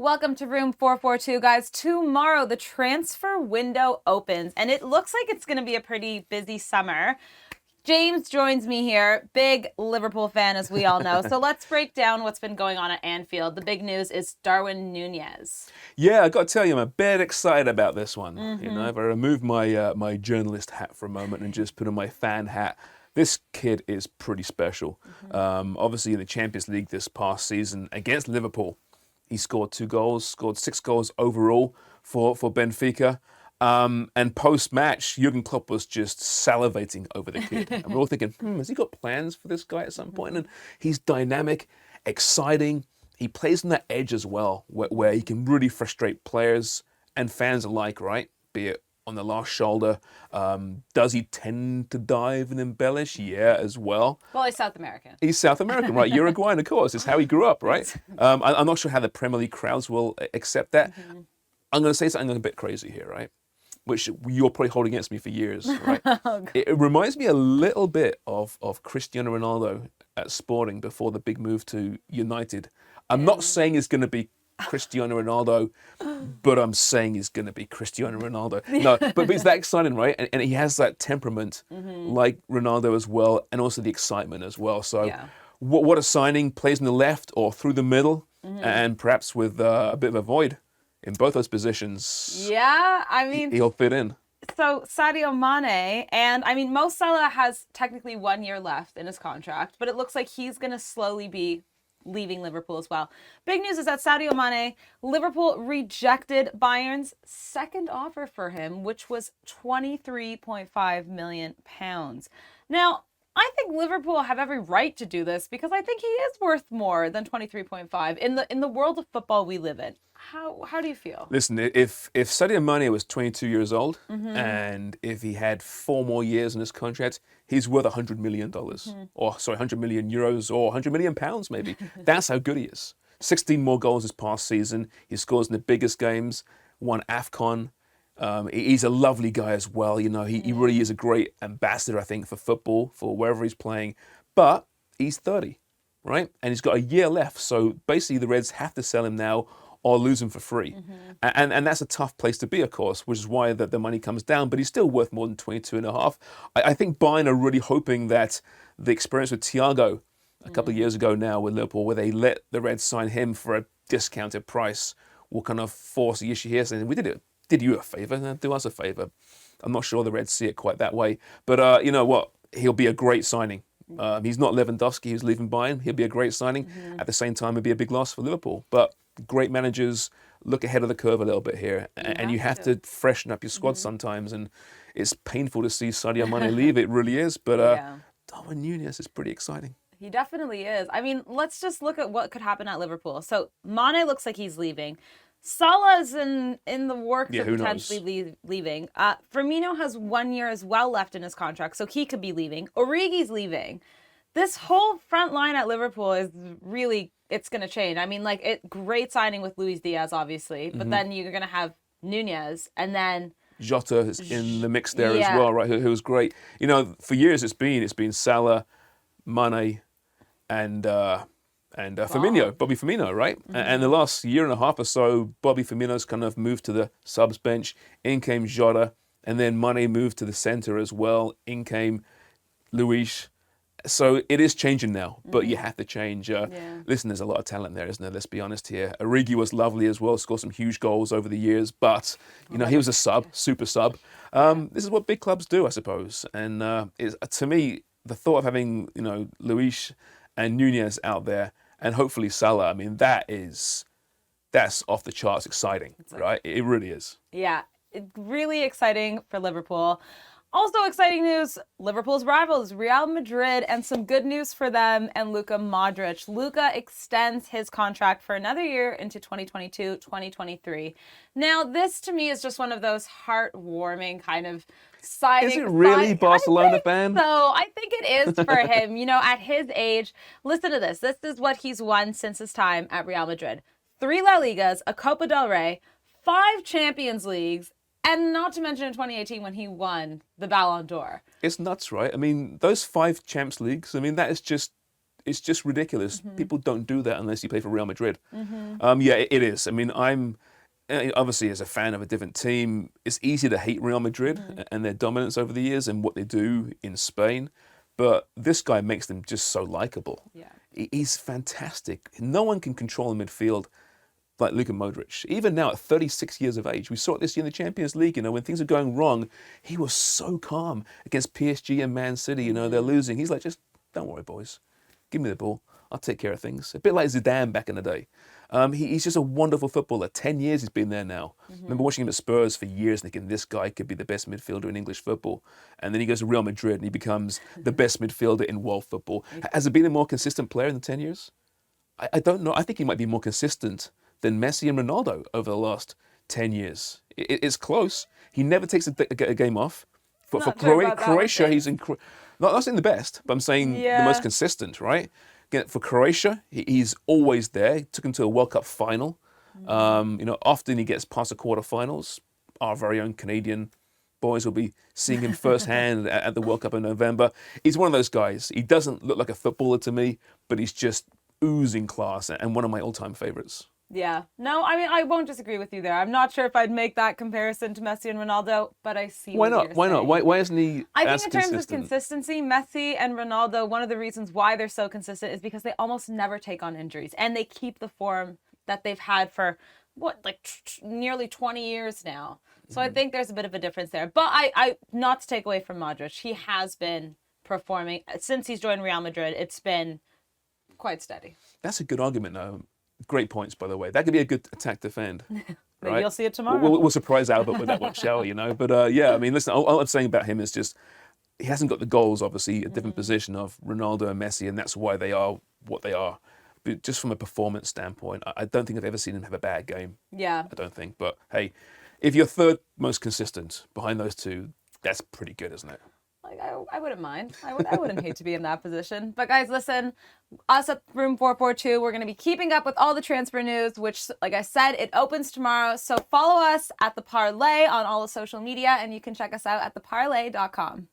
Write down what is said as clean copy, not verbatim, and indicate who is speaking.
Speaker 1: Welcome to room 442, guys. Tomorrow, the transfer window opens, and it looks like it's going to be a pretty busy summer. James joins me here, big Liverpool fan, as we all know. So let's break down what's been going on at Anfield. The big news is Darwin Núñez.
Speaker 2: Yeah, I got to tell you, I'm a bit excited about this one. You know, if I remove my my journalist hat for a moment and just put on my fan hat, this kid is pretty special. Obviously, in the Champions League this past season against Liverpool, he scored 2 goals, scored 6 goals overall for Benfica. And post-match, Jurgen Klopp was just salivating over the kid. And we're all thinking, has he got plans for this guy at some point? And he's dynamic, exciting. He plays on that edge as well, where he can really frustrate players and fans alike, right? Be it on the last shoulder. Does he tend to dive and embellish? Yeah, as well.
Speaker 1: Well, he's South American.
Speaker 2: He's South American, right? Uruguayan, of course. It's how he grew up, right? I'm not sure how the Premier League crowds will accept that. I'm going to say something a bit crazy here, right? Which you're probably holding against me for years, right? It reminds me a little bit of Cristiano Ronaldo at Sporting before the big move to United. I'm not saying it's going to be Cristiano Ronaldo, but I'm saying he's going to be Cristiano Ronaldo. No, but it's that exciting, right? And he has that temperament like Ronaldo as well, and also the excitement as well. So what a signing, plays in the left or through the middle, and perhaps with a bit of a void in both those positions.
Speaker 1: Yeah, I mean,
Speaker 2: he'll fit in.
Speaker 1: So Sadio Mane, and I mean, Mo Salah has technically 1 year left in his contract, but it looks like he's going to slowly be leaving Liverpool as well. Big news is that Sadio Mane, Liverpool rejected Bayern's second offer for him, which was £23.5 million. Now, I think Liverpool have every right to do this because I think he is worth more than 23.5 in the world of football we live in. How do you feel?
Speaker 2: Listen, if Sadio Mane was 22 years old and if he had 4 more years in his contract, he's worth $100 million. Or, sorry, 100 million euros or 100 million pounds maybe. That's how good he is. 16 more goals this past season. He scores in the biggest games, won AFCON. He's a lovely guy as well. You know, he really is a great ambassador, I think, for football, for wherever he's playing. But he's 30, right? And he's got a year left. So basically the Reds have to sell him now or lose him for free. And that's a tough place to be, of course, which is why the money comes down. But he's still worth more than 22.5. I think Bayern are really hoping that the experience with Thiago a couple of years ago now with Liverpool, where they let the Reds sign him for a discounted price, will kind of force the issue here, saying, we did you a favour, do us a favour. I'm not sure the Reds see it quite that way. But you know what? He'll be a great signing. He's not Lewandowski who's leaving Bayern. He'll be a great signing. At the same time, it'll be a big loss for Liverpool. But great managers look ahead of the curve a little bit here. And you have to freshen up your squad sometimes. And it's painful to see Sadio Mane leave. It really is. But Darwin Núñez is pretty exciting.
Speaker 1: He definitely is. I mean, let's just look at what could happen at Liverpool. So Mane looks like he's leaving. Salah's in the works of potentially leaving. Firmino has 1 year as well left in his contract, so he could be leaving. Origi's leaving. This whole front line at Liverpool is really, it's going to change. I mean, great signing with Luis Diaz, obviously, but then you're going to have Núñez, and then
Speaker 2: Jota is in the mix there as well, right? Who was great. You know, for years it's been Salah, Mane, and Firmino, Bobby Firmino, right? And the last year and a half or so, Bobby Firmino's kind of moved to the subs bench. In came Jota, and then Mane moved to the centre as well. In came Luis. So it is changing now, but you have to change. Listen, there's a lot of talent there, isn't there? Let's be honest here. Origi was lovely as well, scored some huge goals over the years, but you know he was a super sub. This is what big clubs do, I suppose. And to me, the thought of having Luis and Núñez out there, and hopefully Salah, I mean, that's off the charts exciting, right? It really is.
Speaker 1: Yeah, really exciting for Liverpool. Also exciting news, Liverpool's rivals, Real Madrid, and some good news for them and Luca Modric. Luca extends his contract for another year into 2022-2023. Now, this to me is just one of those heartwarming kind of signings.
Speaker 2: Is it really Barcelona fan?
Speaker 1: So I think it is for him. You know, at his age, listen to this. This is what he's won since his time at Real Madrid. 3 La Ligas, a Copa del Rey, 5 Champions Leagues, and not to mention in 2018 when he won the Ballon d'Or.
Speaker 2: It's nuts, right? I mean, those 5 Champions Leagues, I mean, that is just it's just ridiculous. People don't do that unless you play for Real Madrid. Yeah, it is. I mean, I'm obviously as a fan of a different team, it's easy to hate Real Madrid and their dominance over the years and what they do in Spain. But this guy makes them just so likable.
Speaker 1: Yeah.
Speaker 2: He's fantastic. No one can control the midfield like Luca Modric. Even now at 36 years of age, we saw it this year in the Champions League, when things are going wrong, he was so calm against PSG and Man City, they're losing. He's like, just don't worry, boys. Give me the ball. I'll take care of things. A bit like Zidane back in the day. He's just a wonderful footballer. 10 years he's been there now. Remember watching him at Spurs for years thinking this guy could be the best midfielder in English football. And then he goes to Real Madrid and he becomes the best midfielder in world football. Has it been a more consistent player in the 10 years? I don't know. I think he might be more consistent than Messi and Ronaldo over the last 10 years. It's close. He never takes a game off. For Croatia, he's not saying the best, but I'm saying the most consistent, right? Again, for Croatia, he's always there. He took him to a World Cup final. Often he gets past the quarterfinals. Our very own Canadian boys will be seeing him firsthand at the World Cup in November. He's one of those guys. He doesn't look like a footballer to me, but he's just oozing class and one of my all-time favorites.
Speaker 1: Yeah. No, I mean, I won't disagree with you there. I'm not sure if I'd make that comparison to Messi and Ronaldo, but I see
Speaker 2: Why
Speaker 1: what
Speaker 2: not?
Speaker 1: you're
Speaker 2: Why not?
Speaker 1: saying.
Speaker 2: Why isn't he
Speaker 1: I
Speaker 2: as
Speaker 1: think in terms
Speaker 2: consistent?
Speaker 1: of consistency, Messi and Ronaldo, one of the reasons why they're so consistent is because they almost never take on injuries and they keep the form that they've had for nearly 20 years now. So I think there's a bit of a difference there. But I not to take away from Modric, he has been performing since he's joined Real Madrid. It's been quite steady.
Speaker 2: That's a good argument, though. Great points, by the way. That could be a good attack defend.
Speaker 1: Maybe you'll see it tomorrow.
Speaker 2: We'll surprise Albert with that one, shall we? But yeah, I mean, listen, all I'm saying about him is just he hasn't got the goals, obviously, a different position of Ronaldo and Messi, and that's why they are what they are. But just from a performance standpoint, I don't think I've ever seen him have a bad game.
Speaker 1: Yeah.
Speaker 2: I don't think. But hey, if you're third most consistent behind those two, that's pretty good, isn't it?
Speaker 1: I wouldn't mind. I wouldn't hate to be in that position. But guys, listen, us at Room 442, we're going to be keeping up with all the transfer news, which, like I said, it opens tomorrow. So follow us at The Parlay on all the social media, and you can check us out at theparlay.com.